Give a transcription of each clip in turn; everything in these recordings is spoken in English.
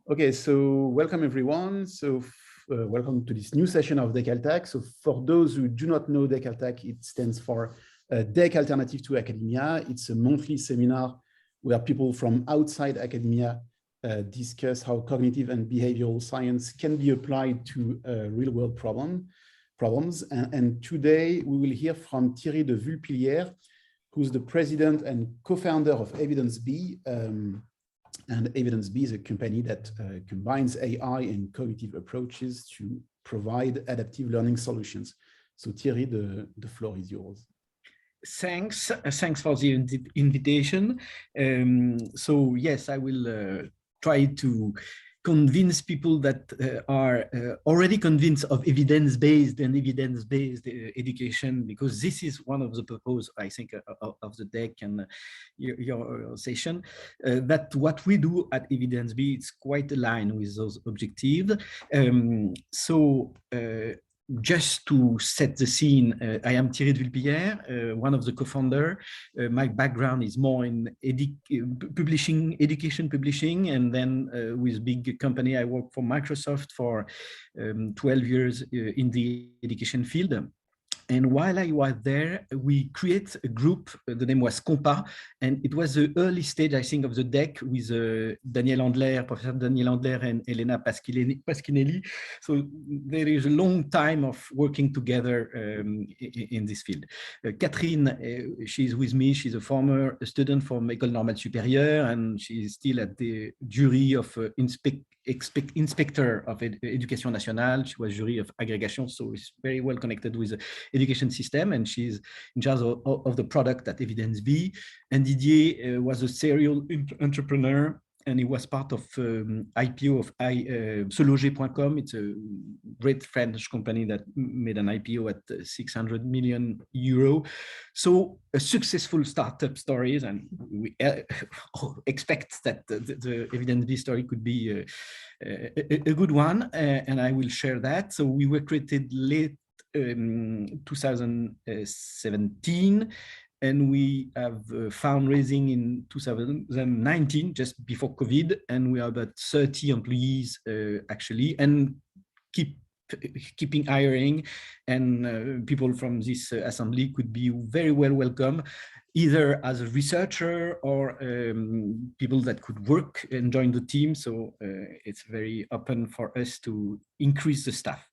Okay, so welcome everyone. So welcome to this new session of Decaltag. So for those who do not know Decaltag, it stands for DEC Alternative to Academia. It's a monthly seminar where people from outside academia discuss how cognitive and behavioral science can be applied to real-world problems. And today we will hear from Thierry de Vulpillières, who's the president and co-founder of EvidenceB. And EvidenceB is a company that combines AI and cognitive approaches to provide adaptive learning solutions. So Thierry, the floor is yours. Thanks for the invitation. So yes, I will try to convince people that are already convinced of evidence-based and evidence-based education, because this is one of the purpose, I think, of the deck and your session, that what we do at EvidenceB, it's quite aligned with those objectives. Just to set the scene, I am Thierry de Vulpillières, one of the co-founders. My background is more in education publishing, and then with big company, I worked for Microsoft for 12 years in the education field. And while I was there, we created a group, the name was Compa, and it was the early stage, I think, of the deck with Daniel Andler, Professor Daniel Andler and Elena Paschinelli. So there is a long time of working together in this field. Catherine, she's with me. She's a former student from École Normale Supérieure, and she's still at the jury of inspector of Education Nationale. She was jury of aggregation, so she's very well connected with the education system, and she's in charge of the product at EvidenceB. And Didier was a serial entrepreneur, and he was part of IPO of seloger.com. It's a great French company that made an IPO at 600 million euro. So a successful startup stories, and we expect that the EvidenceB story could be a good one, and I will share that. So we were created late 2017, and we have fundraising in 2019, just before COVID, and we are about 30 employees actually, and keeping hiring, and people from this assembly could be very well welcome, either as a researcher or people that could work and join the team. So it's very open for us to increase the staff.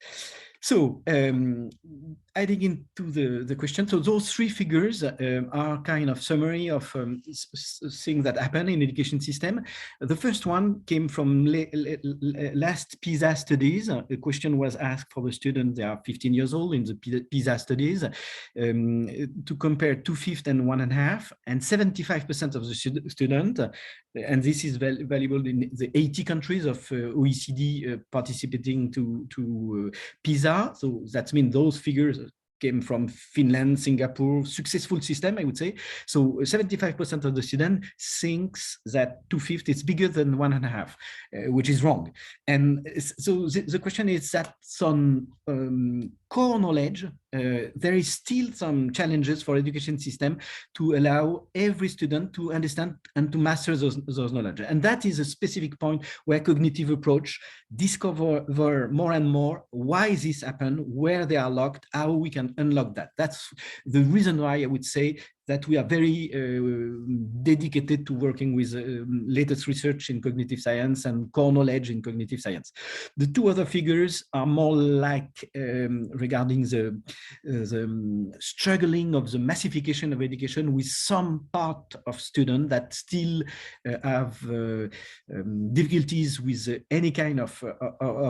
So I dig into the question. So those three figures are kind of summary of things that happen in education system. The first one came from last PISA studies. A question was asked for the students, they are 15 years old in the PISA studies, to compare 2/5 and 1.5, and 75% of the student, and this is valuable in the 80 countries of OECD participating to PISA. So that means those figures came from Finland, Singapore, successful system, I would say. So 75% of the student thinks that 2/5 is bigger than 1.5, which is wrong. And so the question is that some core knowledge, there is still some challenges for education system to allow every student to understand and to master those knowledge. And that is a specific point where cognitive approach discover more and more why this happen, where they are locked, how we can unlock that. That's the reason why I would say that we are very dedicated to working with latest research in cognitive science and core knowledge in cognitive science. The two other figures are more like regarding the struggling of the massification of education, with some part of students that still have difficulties with any kind of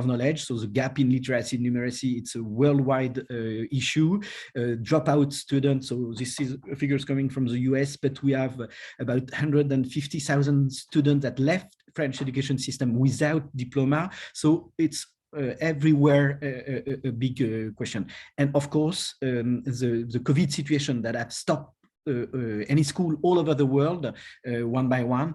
knowledge. So the gap in literacy and numeracy, it's a worldwide issue. Dropout students, so this is figures coming from the US, but we have about 150,000 students that left French education system without diploma. So it's everywhere a big question. And of course, the COVID situation that have stopped any school all over the world, one by one,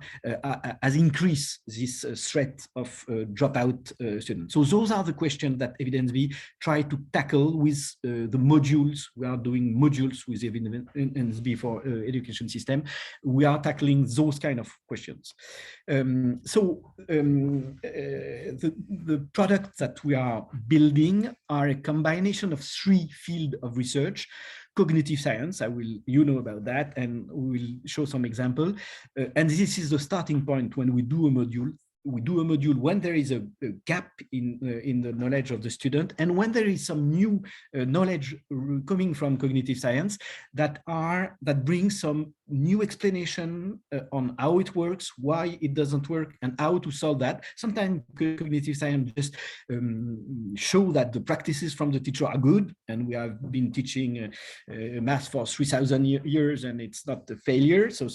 has increased this threat of dropout students. So those are the questions that EvidenceB try to tackle with the modules. We are doing modules with EvidenceB for education system. We are tackling those kind of questions. The products that we are building are a combination of 3 fields of research. Cognitive science, you know about that, and we will show some example. And this is the starting point when we do a module. We do a module when there is a gap in the knowledge of the student, and when there is some new knowledge coming from cognitive science that brings some new explanation on how it works, why it doesn't work, and how to solve that. Sometimes cognitive science just show that the practices from the teacher are good, and we have been teaching math for 3,000 years, and it's not a failure. So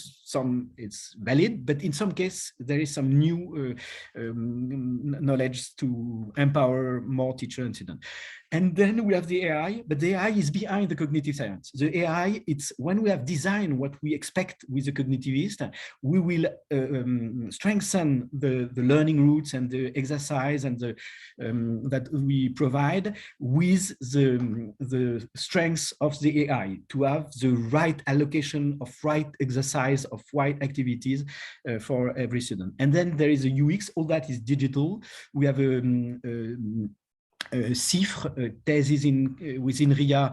it's valid, but in some case there is some new knowledge to empower more teacher and student. And then we have the AI, but the AI is behind the cognitive science. The AI, it's when we have designed what we expect with the cognitivist, we will strengthen the learning routes and the exercise and the that we provide with the strengths of the AI to have the right allocation of right exercise, of right activities for every student. And then there is a UX, all that is digital. We have CIFRE thesis within RIA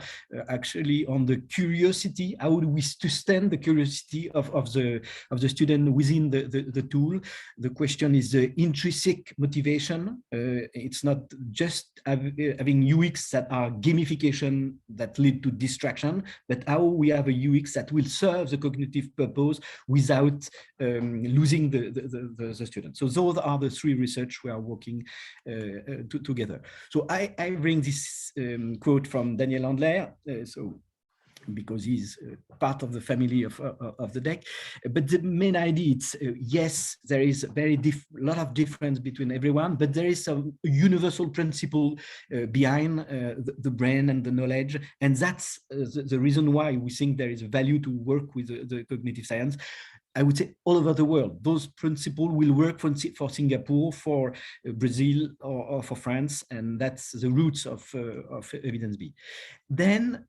actually on the curiosity. How do we sustain the curiosity of the student within the tool? The question is the intrinsic motivation. It's not just having UX that are gamification that lead to distraction, but how we have a UX that will serve the cognitive purpose without losing the student. So those are the 3 research we are working together. So I bring this quote from Daniel Handler, because he's part of the family of the DEC. But the main idea is, yes, there is a lot of difference between everyone, but there is some universal principle behind the brain and the knowledge. And that's the reason why we think there is value to work with the cognitive science. I would say all over the world. Those principles will work for Singapore, for Brazil, or for France, and that's the roots of EvidenceB. Then,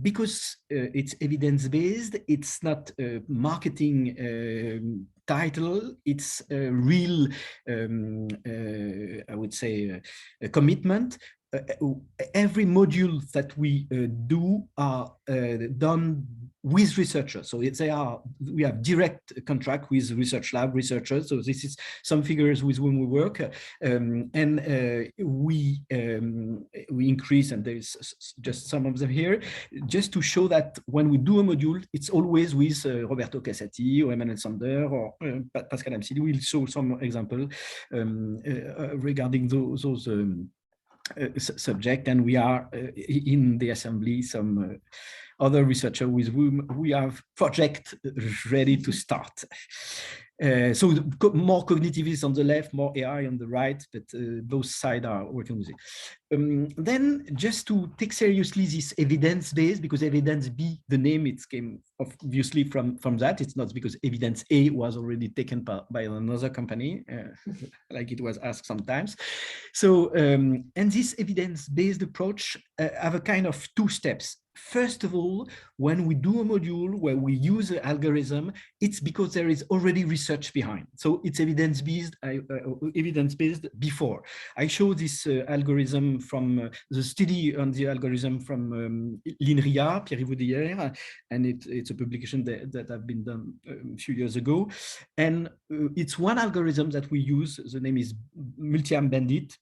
because it's evidence-based, it's not a marketing title, it's a real, I would say, a commitment. Every module that we do are done with researchers. So we have direct contract with research lab researchers. So this is some figures with whom we work, and we increase, and there's just some of them here, just to show that when we do a module, it's always with Roberto Casati or Emmanuel Sander or Pascal Amsili. We'll show some example regarding those subject, and we are in the assembly some other researcher with whom we have project ready to start. So more cognitivists on the left, more AI on the right, but both sides are working with it. Then just to take seriously this evidence-based, because EvidenceB, the name, it came obviously from that. It's not because Evidence A was already taken by another company, like it was asked sometimes. So, and this evidence-based approach have a kind of 2 steps. First of all, when we do a module where we use an algorithm, it's because there is already research behind. So it's evidence-based before. I showed this algorithm from the study on the algorithm from l'INRIA, Thierry de Vulpillières, and it's a publication that have been done a few years ago. And it's one algorithm that we use. The name is multi-arm bandit.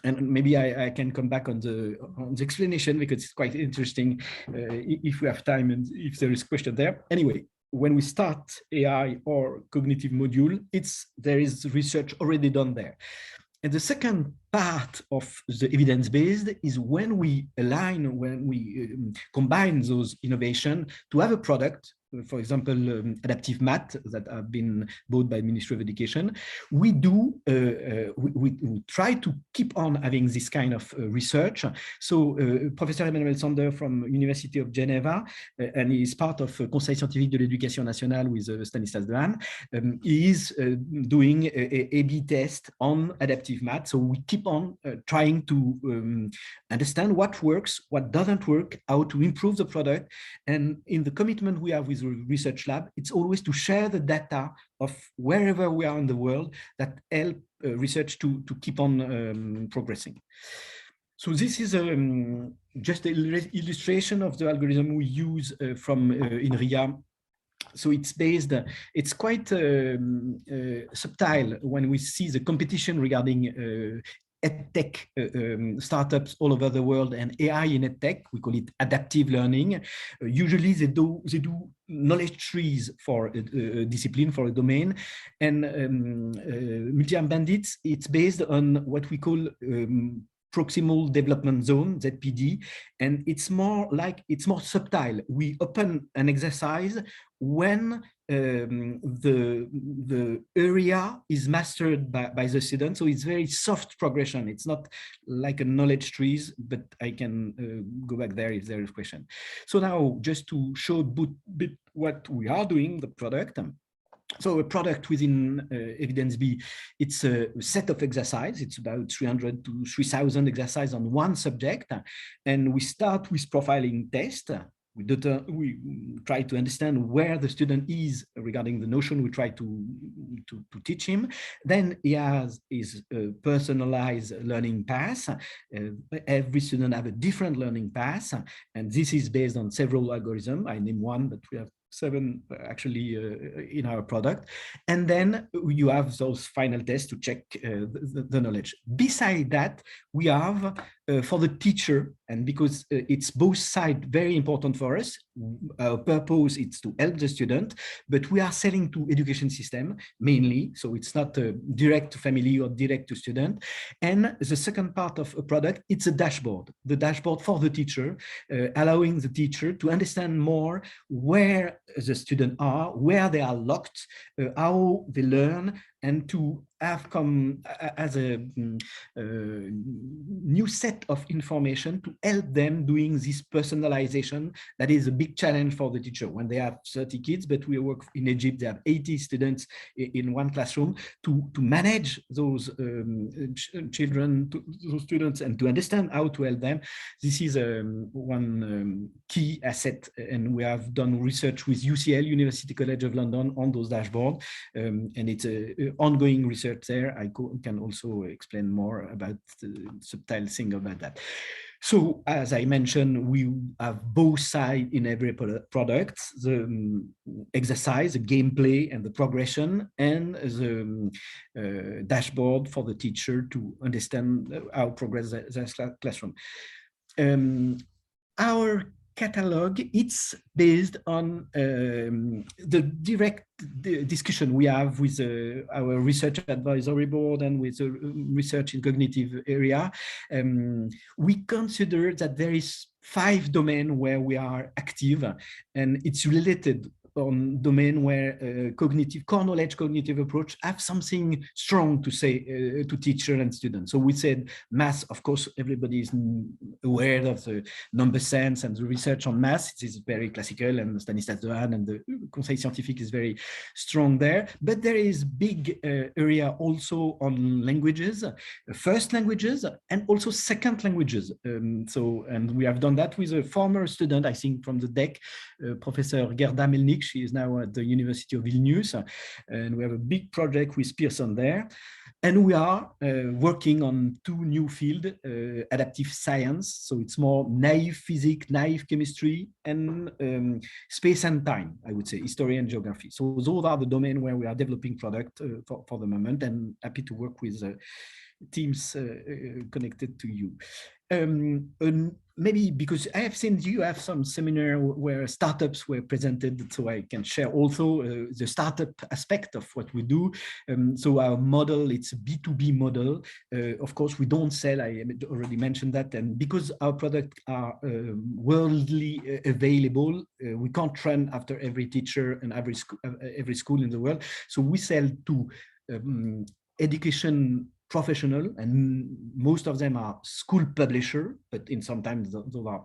And maybe I can come back on the explanation, because it's quite interesting if we have time and if there is question there. Anyway, when we start AI or cognitive module, there is research already done there. And the second part of the evidence-based is when we combine those innovation to have a product for example, adaptive math that have been bought by the Ministry of Education. We do, we try to keep on having this kind of research. So Professor Emmanuel Sander from University of Geneva, and he is part of Conseil Scientifique de l'Éducation Nationale with Stanislas Dehaene, he is doing a A/B test on adaptive math. So we keep on trying to understand what works, what doesn't work, how to improve the product. And in the commitment we have with the research lab, it's always to share the data of wherever we are in the world that help research to keep on progressing. So this is just an illustration of the algorithm we use from INRIA. So it's based, it's quite subtle when we see the competition regarding EdTech startups all over the world and AI in EdTech. We call it adaptive learning. Usually they do knowledge trees for a discipline, for a domain. And Multi-Armed Bandits, it's based on what we call proximal development zone, ZPD, and it's more like, it's more subtle. We open an exercise when the area is mastered by the student. So it's very soft progression. It's not like a knowledge trees, but I can go back there if there is a question. So now just to show a bit what we are doing, the product. So a product within EvidenceB, it's a set of exercises. It's about 300 to 3,000 exercises on one subject. And we start with profiling test. We try to understand where the student is regarding the notion we try to teach him. Then he has his personalized learning path. Every student have a different learning path. And this is based on several algorithms. I name one, but we have 7 actually in our product. And then you have those final tests to check the knowledge. Beside that, we have for the teacher, and because it's both sides very important for us, our purpose is to help the student, but we are selling to education system mainly, so it's not direct to family or direct to student. And the second part of a product, it's a dashboard, the dashboard for the teacher, allowing the teacher to understand more where the students are, where they are locked, how they learn, and to have come as a new set of information to help them doing this personalization. That is a big challenge for the teacher when they have 30 kids, but we work in Egypt, they have 80 students in one classroom, to manage those children, those students, and to understand how to help them. This is one key asset, and we have done research with UCL, University College of London, on those dashboards, and it's a ongoing research there. I can also explain more about the subtle thing about that. So as I mentioned, we have both sides in every product, the exercise, the gameplay and the progression, and the dashboard for the teacher to understand how progress the classroom. Our catalog, it's based on the direct discussion we have with our research advisory board and with the research in cognitive area. We consider that there is 5 domains where we are active, and it's related on domain where core knowledge, cognitive approach have something strong to say to teacher and students. So we said math, of course, everybody is aware of the number sense and the research on math. It is very classical, and Stanislas Dehaene and the Conseil Scientifique is very strong there. But there is big area also on languages, first languages, and also second languages. And we have done that with a former student, I think, from the DEC, Professor Gerda Melnik. She is now at the University of Vilnius, and we have a big project with Pearson there. And we are working on 2 new fields, adaptive science, so it's more naive physics, naive chemistry, and space and time, I would say, history and geography. So those are the domains where we are developing product for the moment, and happy to work with teams connected to you. Maybe because I have seen you have some seminar where startups were presented, so I can share also the startup aspect of what we do. So our model, it's a B2B model. Of course, we don't sell, I already mentioned that, and because our products are worldly available, we can't run after every teacher and every school in the world. So we sell to education professional, and most of them are school publisher, but in sometimes those are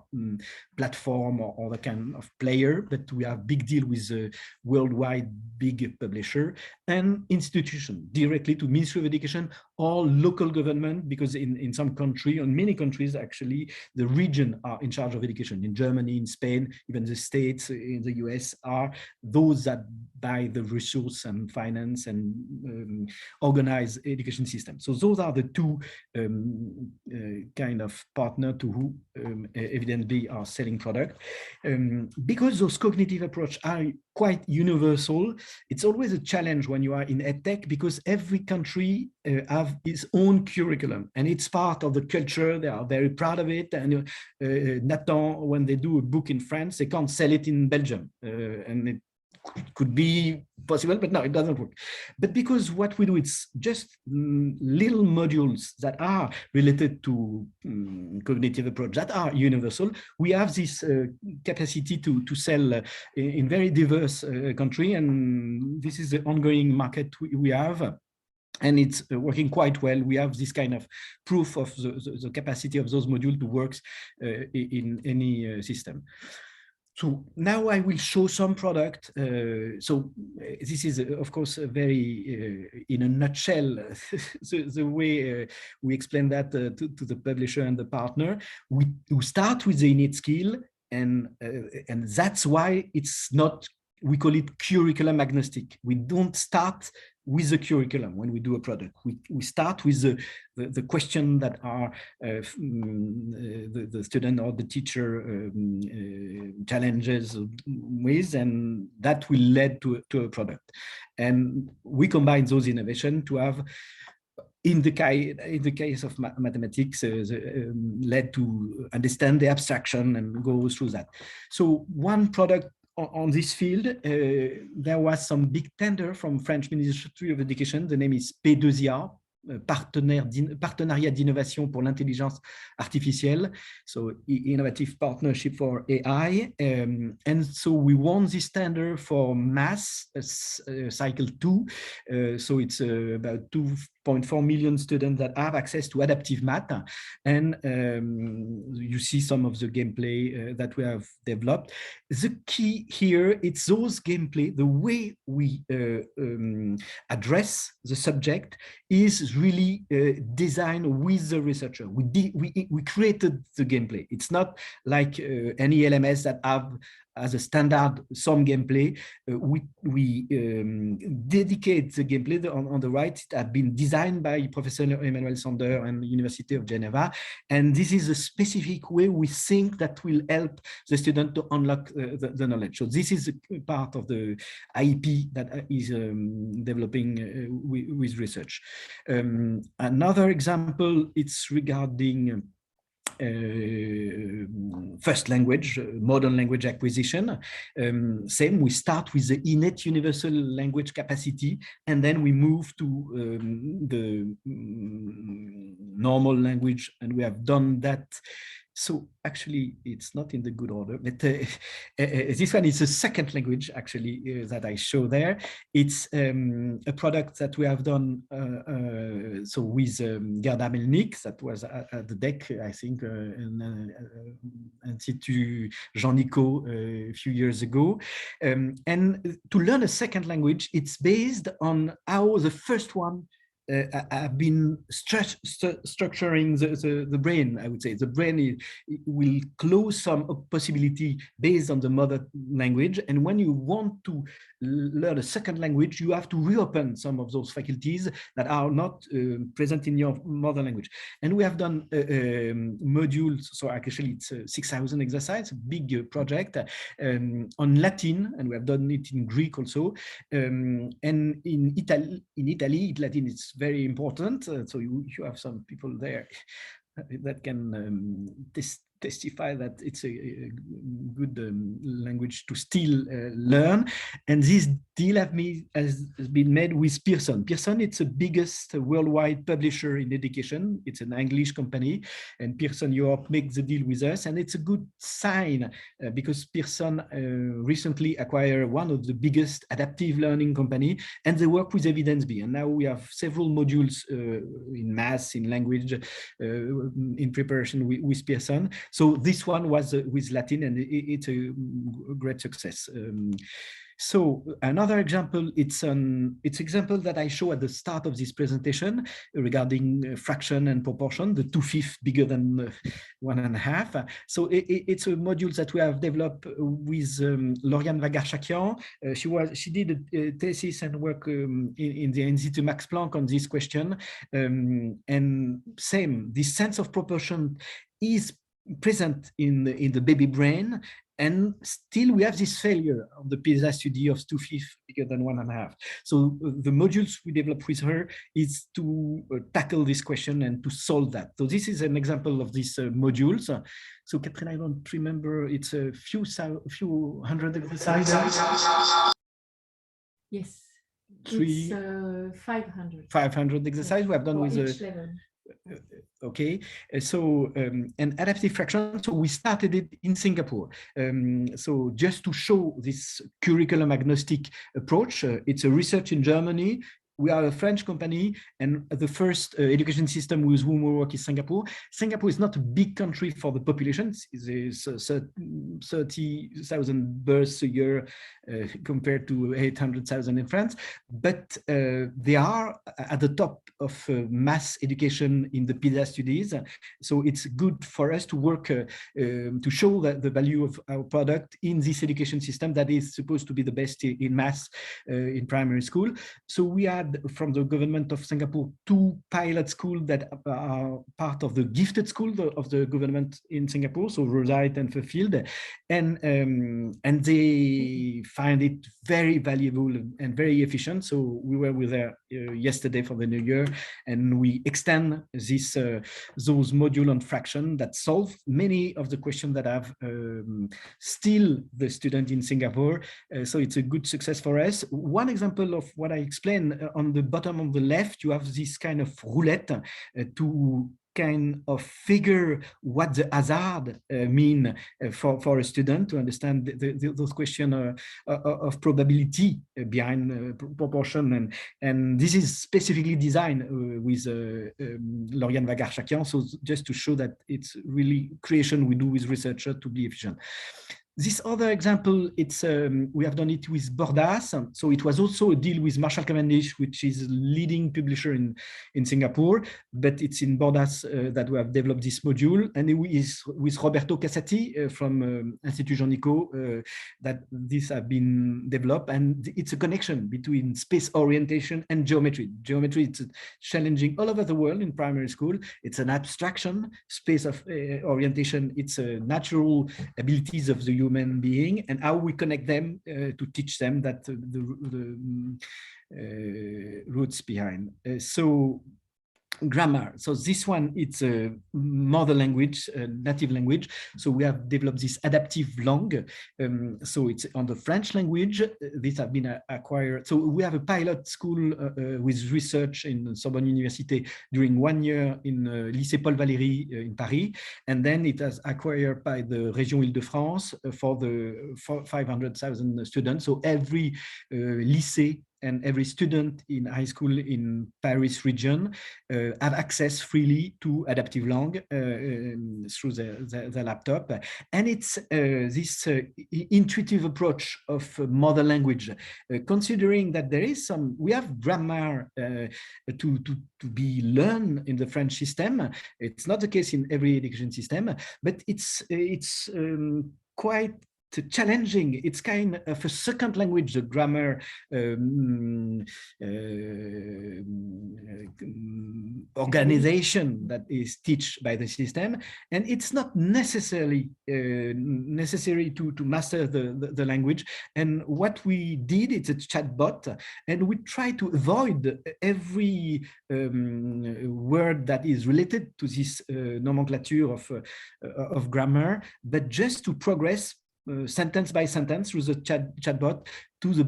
platform or other kind of player, but we have big deal with a worldwide big publisher, and institution directly to Ministry of Education or local government, because in some country, in many countries actually, the region are in charge of education. In Germany, in Spain, even the States, in the US are those that buy the resource and finance and organize education system. So those are the two kind of partner to who EvidenceB are selling product. Because those cognitive approach are quite universal, it's always a challenge when you are in EdTech, because every country have its own curriculum, and it's part of the culture. They are very proud of it. And Nathan, when they do a book in France, they can't sell it in Belgium, and it could be possible, but no, it doesn't work. But because what we do, it's just little modules that are related to cognitive approach that are universal. We have this capacity to sell in very diverse country, and this is the ongoing market we have. And it's working quite well. We have this kind of proof of the capacity of those modules to work in any system. So now I will show some product. So this is, of course, a very, in a nutshell, the way we explain that to the publisher and the partner. We start with the innate skill, and that's why it's not, we call it curriculum agnostic. We don't start with the curriculum when we do a product. We start with the question that are the student or the teacher challenges with, and that will lead to a product. And we combine those innovations to have, in the case of mathematics, led to understand the abstraction and go through that. So one product on this field, there was some big tender from French Ministry of Education. The name is P2IA, Partenariat d'innovation pour l'intelligence artificielle, so innovative partnership for AI. And so we won this tender for math cycle 2. So it's about 2.4 million students that have access to adaptive math. And you see some of the gameplay that we have developed. The key here, it's those gameplay, the way we address the subject is really designed with the researcher. We created the gameplay. It's not like any LMS that have as a standard some gameplay. We dedicate the gameplay on the right. It had been designed by Professor Emmanuel Sander and the University of Geneva. And this is a specific way we think that will help the student to unlock the knowledge. So this is part of the IP that is developing with research. Another example, it's regarding first language, modern language acquisition. Same, we start with the innate universal language capacity, and then we move to the normal language, and we have done that. So actually, it's not in the good order, but this one is a second language, actually, that I show there. It's a product that we have done so with Gerda Melnik, that was at the deck, I think, in Institut Jean-Nico a few years ago. And to learn a second language, it's based on how the first one have been structuring the brain. I would say the brain will close some possibility based on the mother language, and when you want to learn a second language, you have to reopen some of those faculties that are not present in your mother language. And we have done modules, so actually it's 6,000 exercise, big project on Latin, and we have done it in Greek also, and in Italy Latin is very important, so you have some people there that can testify that it's a good language to still learn. And this deal has been made with Pearson. Pearson, it's the biggest worldwide publisher in education. It's an English company, and Pearson Europe makes the deal with us. And it's a good sign because Pearson recently acquired one of the biggest adaptive learning company, and they work with EvidenceB. And now we have several modules in math, in language, in preparation with Pearson. So this one was with Latin, and it's a great success. So another example, it's example that I show at the start of this presentation regarding fraction and proportion, the 2/5 bigger than 1.5. So it's a module that we have developed with Lauriane Vagar-Chakian. She did a thesis and work in the Institut Max Planck on this question. And same, this sense of proportion is present in the baby brain, and still we have this failure of the PISA study of 2/5 bigger than 1.5. So the modules we developed with her is to tackle this question and to solve that. So this is an example of these modules. So Catherine, I don't remember, it's a few hundred exercises. Yes, it's 500. 500 exercises we have done with each level. Okay, so an adaptive fraction. So we started it in Singapore. So just to show this curriculum agnostic approach, it's a research in Germany. We are a French company, and the first education system with whom we work is Singapore. Singapore is not a big country for the population. It's 30,000 births a year compared to 800,000 in France. But they are at the top of mass education in the PISA studies. So it's good for us to work to show that the value of our product in this education system that is supposed to be the best in math in primary school. So we are from the government of Singapore 2 pilot schools that are part of the gifted school of the government in Singapore, so Rosite and Fairfield, and they find it very valuable and very efficient. So we were with there yesterday for the new year, and we extend this those modules on fraction that solve many of the questions that have still the student in Singapore. So it's a good success for us. One example of what I explained on the bottom of the left, you have this kind of roulette to kind of figure what the hazard mean for a student to understand those questions of probability behind proportion, and this is specifically designed with Lauriane Vagar-Chakian, so just to show that it's really creation we do with researchers to be efficient. This other example, it's we have done it with Bordas. So it was also a deal with Marshall Cavendish, which is a leading publisher in Singapore, but it's in Bordas that we have developed this module. And it is with Roberto Cassati from Institut Jean Nicot that this have been developed. And it's a connection between space orientation and geometry. Geometry, it's challenging all over the world in primary school. It's an abstraction. Space of orientation, it's a natural abilities of the human being, and how we connect them to teach them that the roots behind. So grammar. So this one, it's a mother language, native language. So we have developed this adaptive langue. So it's on the French language. These have been acquired. So we have a pilot school with research in Sorbonne University during 1 year in Lycée Paul Valéry in Paris. And then it has acquired by the Région Île-de-France for the 500,000 students. So every lycée and every student in high school in Paris region have access freely to adaptive langue through the laptop. And it's this intuitive approach of mother language, considering that there is some, we have grammar to be learned in the French system. It's not the case in every education system, but it's quite challenging. It's kind of a second language, the grammar organization that is taught by the system, and it's not necessarily necessary to master the language. And what we did, it's a chatbot, and we try to avoid every word that is related to this nomenclature of grammar, but just to progress sentence by sentence through the chatbot to the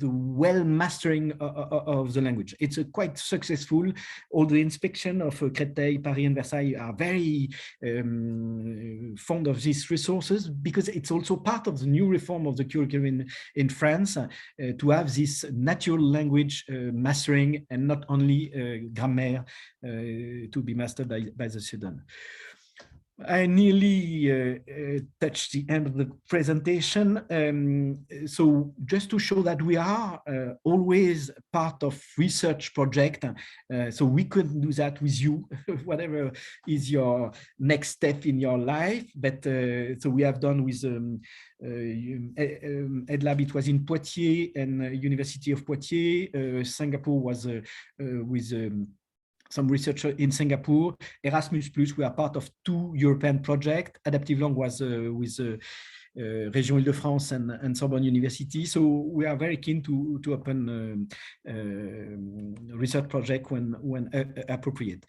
well mastering of the language. It's quite successful. All the inspection of Créteil, Paris, and Versailles are very fond of these resources, because it's also part of the new reform of the curriculum in France to have this natural language mastering, and not only grammar to be mastered by the student. I nearly touched the end of the presentation. So just to show that we are always part of research project. So we couldn't do that with you, whatever is your next step in your life. But so we have done with EdLab, it was in Poitiers and University of Poitiers. Singapore was with some researcher in Singapore. Erasmus+, we are part of 2 European projects. Adaptive Langue was with Région Île-de-France and Sorbonne University. So we are very keen to open research project when appropriate.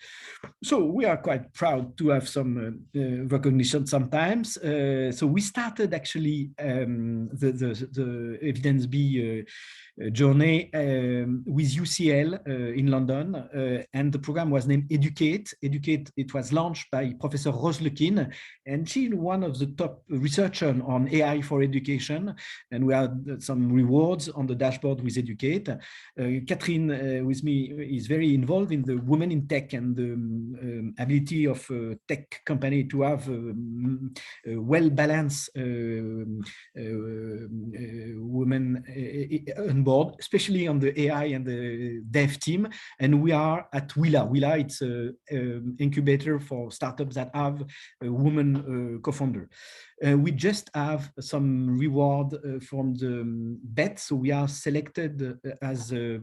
So we are quite proud to have some recognition sometimes. So we started actually the EvidenceB journey with UCL in London, and the program was named Educate. Educate, it was launched by Professor Rose Lequin, and she's one of the top researchers on AI for education, and we had some rewards on the dashboard with Educate. Catherine with me is very involved in the Women in Tech and the ability of tech company to have well-balanced women on board, especially on the AI and the dev team. And we are at Willa. Willa, it's an incubator for startups that have a woman co-founder. We just have some reward from the BET. So we are selected as a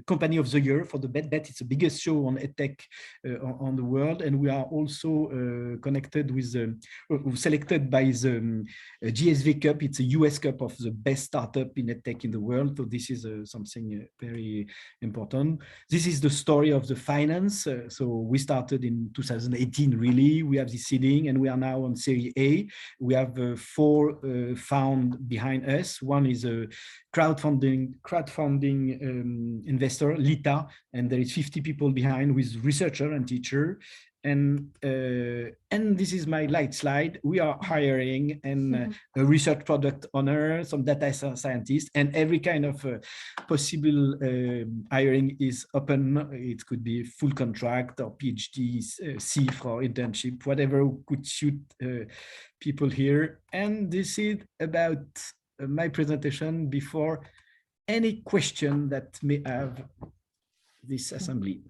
company of the year for the BET. BET is the biggest show on EdTech on the world. And we are also connected with, selected by the GSV Cup. It's a US Cup of the best startup in EdTech in the world. So this is something very important. This is the story of the finance. So we started in 2018, really. We have the seeding, and we are now on Series A. We have 4 found behind us. One is a crowdfunding investor, Lita, and there is 50 people behind with researcher and teacher. And this is my light slide. We are hiring and a research product owner, some data scientists, and every kind of possible hiring is open. It could be full contract or PhD, CIF or internship, whatever could suit people here. And this is about my presentation before any question that may have this assembly.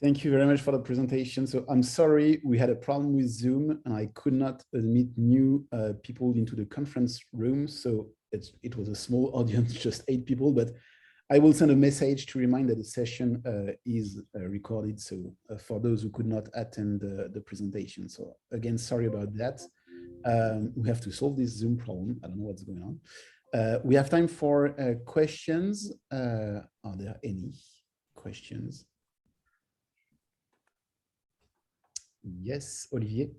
Thank you very much for the presentation. So I'm sorry, we had a problem with Zoom and I could not admit new people into the conference room. So it was a small audience, just 8 people, but I will send a message to remind that the session is recorded. So for those who could not attend the presentation. So again, sorry about that. We have to solve this Zoom problem. I don't know what's going on. We have time for questions. Are there any questions? Yes, Olivier.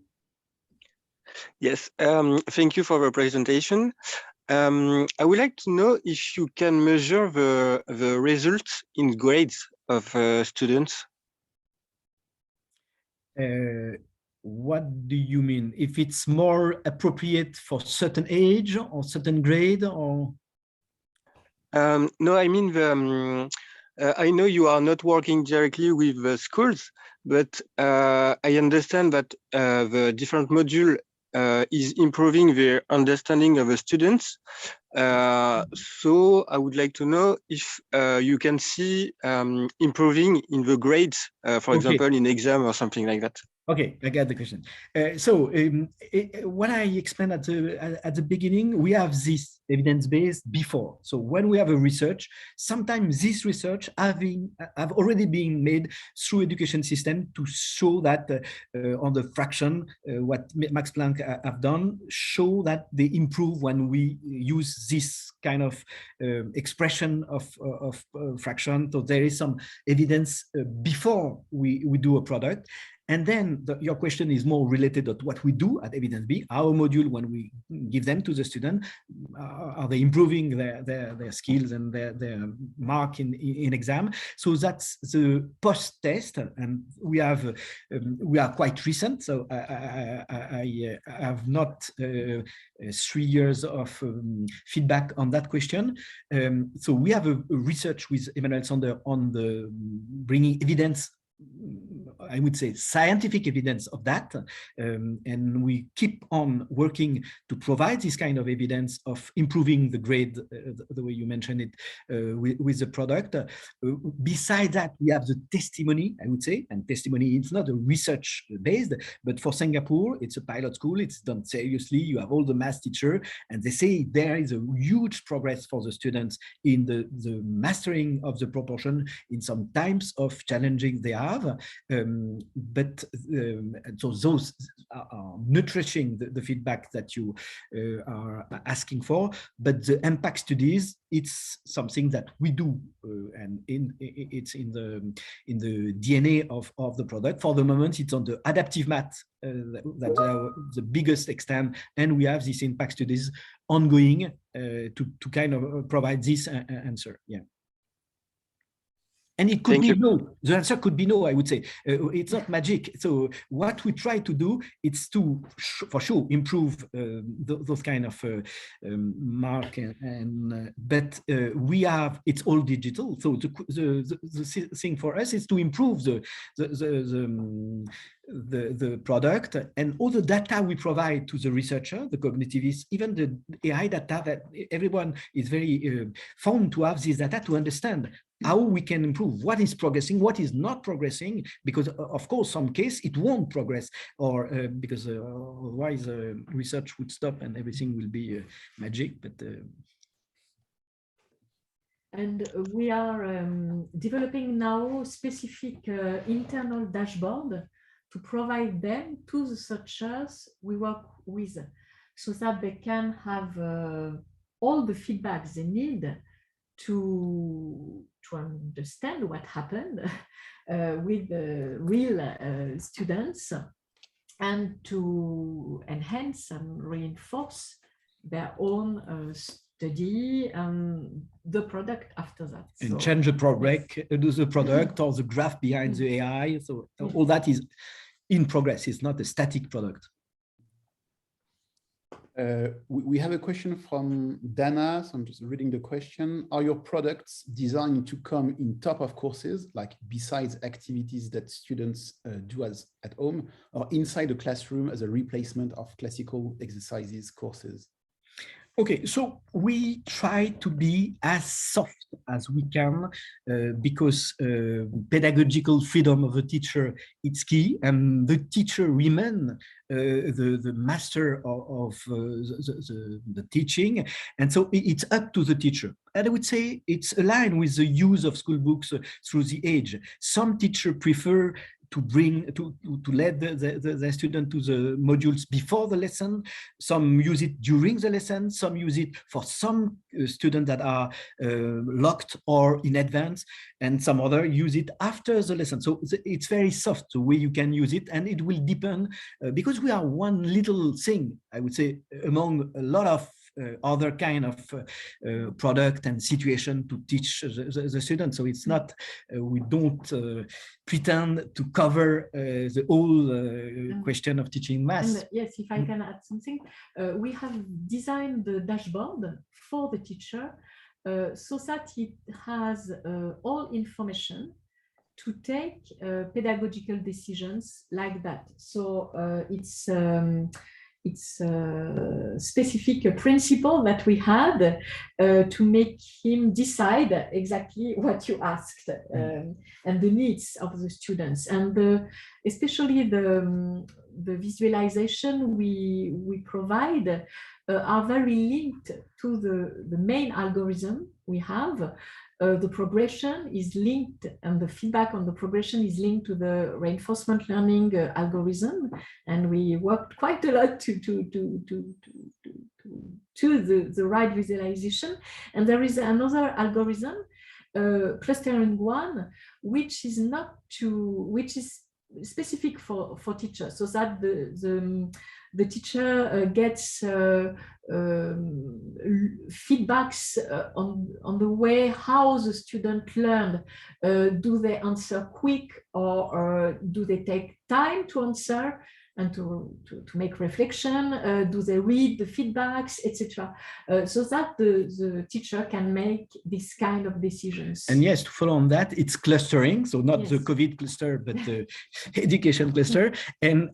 Yes, thank you for the presentation. I would like to know if you can measure the results in grades of students. What do you mean? If it's more appropriate for certain age or certain grade, or? No, I mean I know you are not working directly with the schools, but I understand that the different module is improving the understanding of the students. So I would like to know if you can see improving in the grades, for example, in exam or something like that. Okay, I got the question. So what I explained at the beginning, we have this evidence-based before. So when we have a research, sometimes this research have already been made through education system to show that on the fraction, what Max Planck have done, show that they improve when we use this kind of expression of fraction. So there is some evidence before we do a product. And then your question is more related to what we do at EvidenceB. Our module, when we give them to the student, are they improving their skills and their mark in exam? So that's the post-test, and we are quite recent. So I have not 3 years of feedback on that question. So we have a research with Emmanuel Sander on the bringing evidence, I would say scientific evidence of that, and we keep on working to provide this kind of evidence of improving the grade, the way you mentioned it, with the product. Besides that, we have the testimony, I would say, and testimony is not a research based, but for Singapore, it's a pilot school, it's done seriously, you have all the math teacher, and they say there is a huge progress for the students in the mastering of the proportion in some types of challenges they have. So those are nourishing the feedback that you are asking for, but the impact studies, it's something that we do, and it's in the DNA of the product. For the moment, it's on the adaptive math that are the biggest extent, and we have these impact studies ongoing to kind of provide this answer. Yeah. And it could be no. The answer could be no, I would say. It's not magic. So what we try to do is to, for sure, improve those kind of mark. But we have, it's all digital. So the thing for us is to improve the product, and all the data we provide to the researcher, the cognitivists, even the AI data that everyone is very fond to have this data to understand how we can improve, what is progressing, what is not progressing, because of course some case it won't progress, or because otherwise research would stop and everything will be magic. But and we are developing now specific internal dashboard to provide them to the searchers we work with, so that they can have all the feedback they need to understand what happened with the real students, and to enhance and reinforce their own study and the product after that. And so, change the product, yes. the product or the graph behind the AI. So all that is in progress. It's not a static product. We have a question from Dana, so I'm just reading the question. Are your products designed to come in top of courses, like besides activities that students do at home, or inside the classroom as a replacement of classical exercises courses? Okay, so we try to be as soft as we can because pedagogical freedom of the teacher is key, and the teacher remains the master of the teaching, and so it's up to the teacher. And I would say it's aligned with the use of school books through the age. Some teachers prefer to lead the student to the modules before the lesson. Some use it during the lesson. Some use it for some students that are locked or in advance, and some other use it after the lesson. So it's very soft the way you can use it, and it will depend because we are one little thing, I would say, among a lot of other kind of product and situation to teach the students. So it's not, we don't pretend to cover the whole question of teaching math. And yes, if I can add something, we have designed the dashboard for the teacher so that it has all information to take pedagogical decisions like that. So it's a specific principle that we had to make him decide exactly what you asked and the needs of the students, and especially the visualization we provide are very linked to the main algorithm we have. The progression is linked, and the feedback on the progression is linked to the reinforcement learning algorithm. And we worked quite a lot to the right visualization. And there is another algorithm, clustering one, which is specific for teachers, so that the teacher gets feedbacks on the way how the student learned. Do they answer quick, or do they take time to answer and to make reflection? Do they read the feedbacks, etc.? So that the teacher can make this kind of decisions. And yes, to follow on that, it's clustering. So not yes. the COVID cluster, but the education cluster. And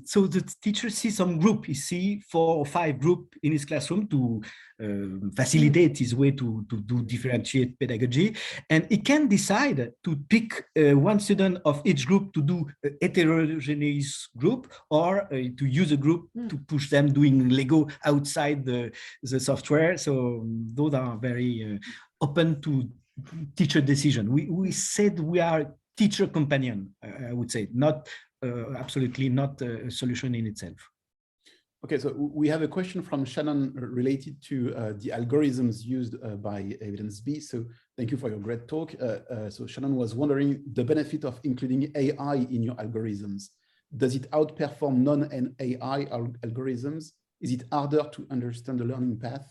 so the teacher sees some group. He sees 4 or 5 groups in his classroom to facilitate his way to do differentiate pedagogy. And he can decide to pick one student of each group to do a heterogeneous group, or to use a group to push them doing Lego outside the software. So those are very open to teacher decision. We said we are teacher companion, I would say, not absolutely not a solution in itself. Okay, so we have a question from Shannon related to the algorithms used by EvidenceB. So thank you for your great talk. So Shannon was wondering the benefit of including AI in your algorithms. Does it outperform non-AI algorithms? Is it harder to understand the learning path?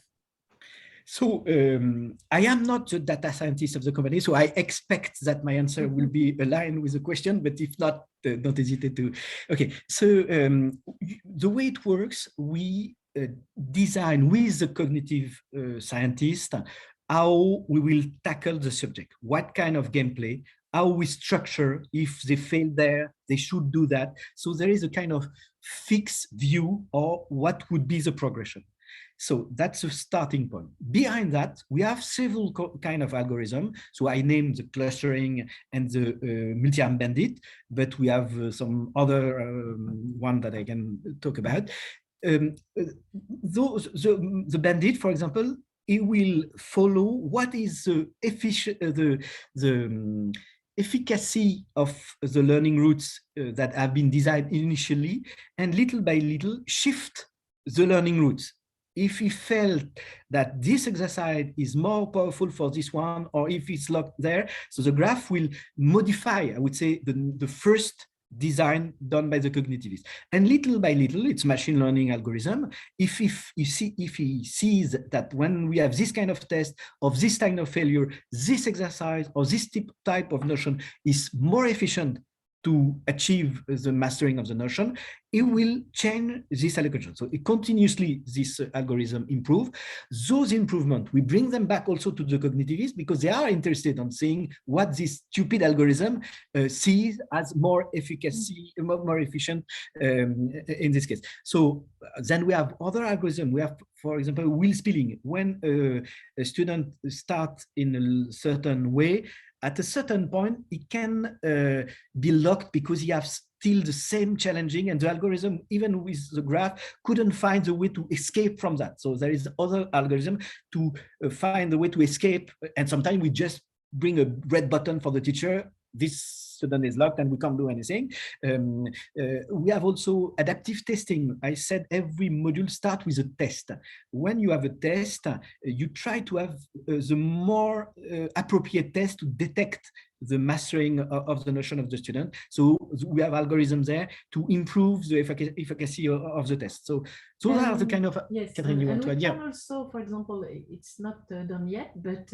So I am not the data scientist of the company, so I expect that my answer will be aligned with the question, but if not, don't hesitate to. Okay, so the way it works, we design with the cognitive scientist how we will tackle the subject, what kind of gameplay, how we structure. If they fail there, they should do that. So there is a kind of fixed view of what would be the progression. So that's a starting point. Behind that, we have several kind of algorithm. So I named the clustering and the multi-arm bandit, but we have some other one that I can talk about. The bandit, for example, it will follow what is the efficacy of the learning routes that have been designed initially, and little by little shift the learning routes. If he felt that this exercise is more powerful for this one, or if it's locked there, so the graph will modify, I would say, the first design done by the cognitivist. And little by little, it's machine learning algorithm. If he sees that when we have this kind of test, of this kind of failure, this exercise or this type of notion is more efficient to achieve the mastering of the notion, it will change this allocation. So it continuously, this algorithm improve. Those improvements, we bring them back also to the cognitivists, because they are interested in seeing what this stupid algorithm sees as more efficacy, more efficient in this case. So then we have other algorithms. We have, for example, wheel spilling. When a student starts in a certain way, at a certain point, it can be locked because he has still the same challenging, and the algorithm, even with the graph, couldn't find the way to escape from that. So there is other algorithm to find the way to escape. And sometimes we just bring a red button for the teacher. This student is locked and we can't do anything. We have also adaptive testing. I said every module starts with a test. When you have a test, you try to have the more appropriate test to detect the mastering of the notion of the student. So we have algorithms there to improve the efficacy of the test. So those are the kind of, yes, Catherine, you want to add? Yeah. Also, for example, it's not done yet, but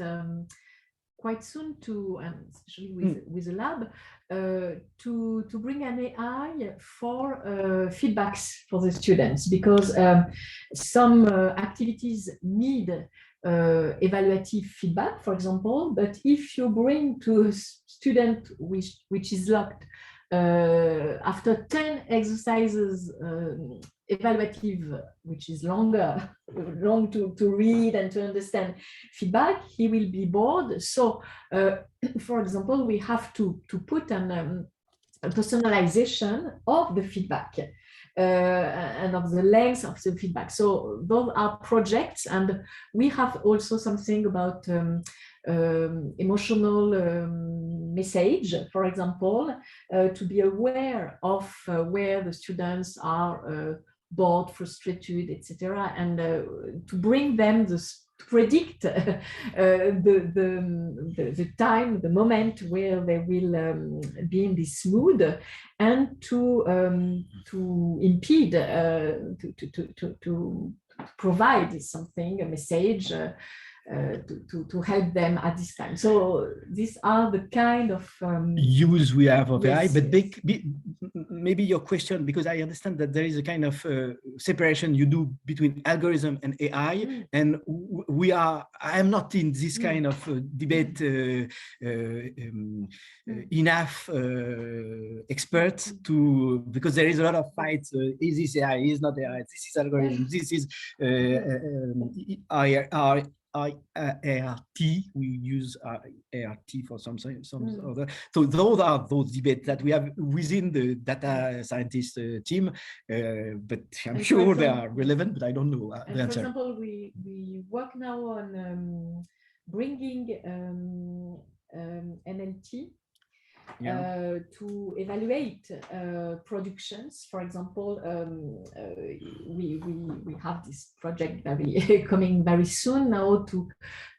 quite soon to, especially with a lab, to bring an AI for feedbacks for the students, because some activities need evaluative feedback, for example, but if you bring to a student which is locked after 10 exercises, evaluative, which is long to read and to understand feedback, he will be bored. So, for example, we have to put an personalization of the feedback and of the length of the feedback. So those are projects, and we have also something about emotional message, for example, to be aware of where the students are bored, frustrated, etc., and to bring them this, to predict the time, the moment where they will be in this mood, and to impede, to provide something, a message, to help them at this time. So these are the kind of use we have of AI, yes, but yes. maybe your question, because I understand that there is a kind of separation you do between algorithm and AI, and I am not in this kind of debate enough expert to, because there is a lot of fights, is this AI, is not AI, this is algorithm, this is ART, we use ART for some other. So those are those debates that we have within the data scientist team, but I'm sure they are relevant, but I don't know the answer. For example, we work now on bringing NLT to evaluate productions. For example, we have this project coming very soon now to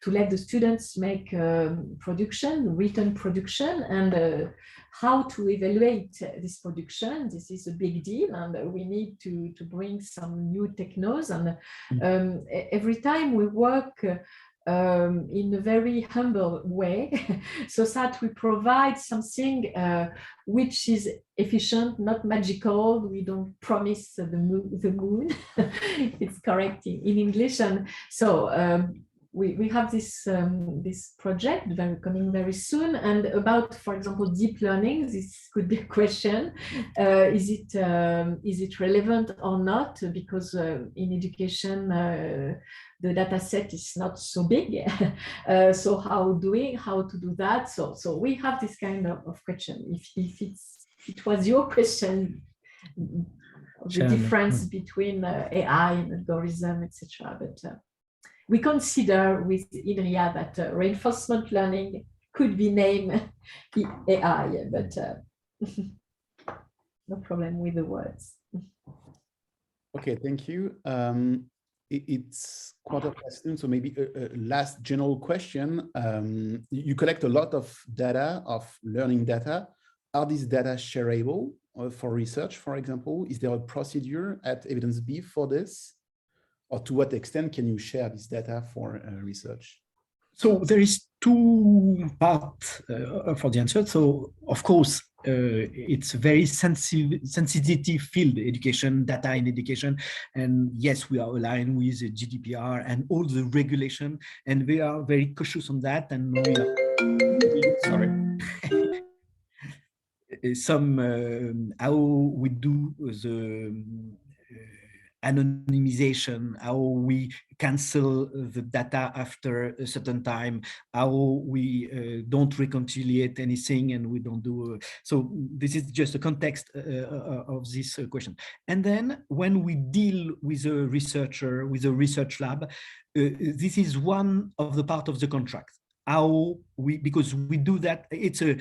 let the students make written production, and how to evaluate this production. This is a big deal, and we need to bring some new technos, and every time we work in a very humble way, so that we provide something which is efficient, not magical. We don't promise the moon. It's correct in English. And so we have this this project coming very soon. And about, for example, deep learning, this could be a question. Is it relevant or not? Because in education, the data set is not so big. So how to do that? So we have this kind of question. If it was your question, the difference between AI and algorithm, etc. But we consider with INRIA that reinforcement learning could be named AI, but no problem with the words. Okay, thank you. It's 1:15, so maybe a last general question. You collect a lot of data, of learning data. Are these data shareable for research, for example? Is there a procedure at EvidenceB for this? Or to what extent can you share this data for research? So there is two parts for the answer. So of course, it's a very sensitive field, education, data in education. And yes, we are aligned with the GDPR and all the regulation, and we are very cautious on that. And we are, sorry. How we do the anonymization, how we cancel the data after a certain time, how we don't reconciliate anything, and we don't do. So this is just a context of this question. And then when we deal with a researcher, with a research lab, this is one of the part of the contract. How we, because we do that, it's a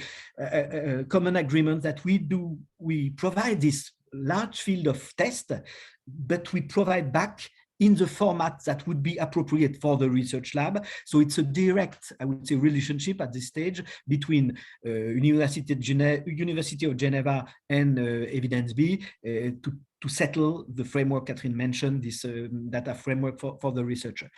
common agreement that we provide this large field of test, but we provide back in the format that would be appropriate for the research lab. So it's a direct, I would say, relationship at this stage between University of Geneva and EvidenceB to settle the framework Catherine mentioned, this data framework for the researcher.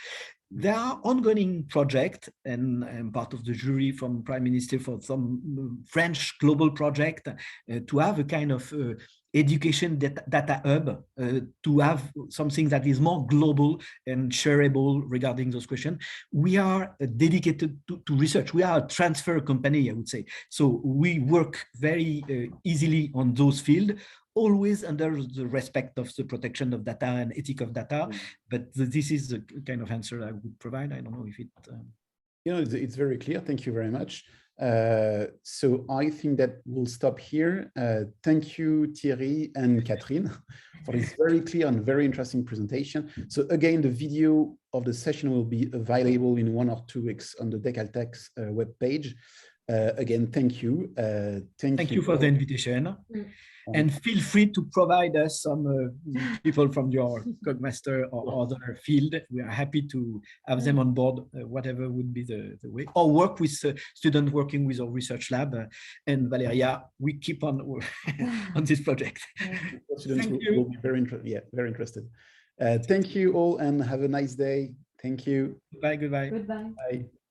There are ongoing projects, and I'm part of the jury from Prime Minister for some French global project to have a kind of education data hub, to have something that is more global and shareable regarding those questions. We are dedicated to research. We are a transfer company, I would say. So we work very easily on those fields, always under the respect of the protection of data and ethic of data. But this is the kind of answer I would provide. I don't know if it... You know, it's very clear. Thank you very much. So I think that we'll stop here. Thank you, Thierry and Catherine, for this very clear and very interesting presentation. So again, the video of the session will be available in 1 or 2 weeks on the Decaltech's webpage. Again, thank you. Thank you for the invitation. And feel free to provide us some people from your Cogmaster or other field. We are happy to have them on board, whatever would be the way, or work with students working with our research lab. And Valeria, we keep on on this project. Students will be very interested. Thank you all and have a nice day. Thank you. Bye. Goodbye. Goodbye. Bye.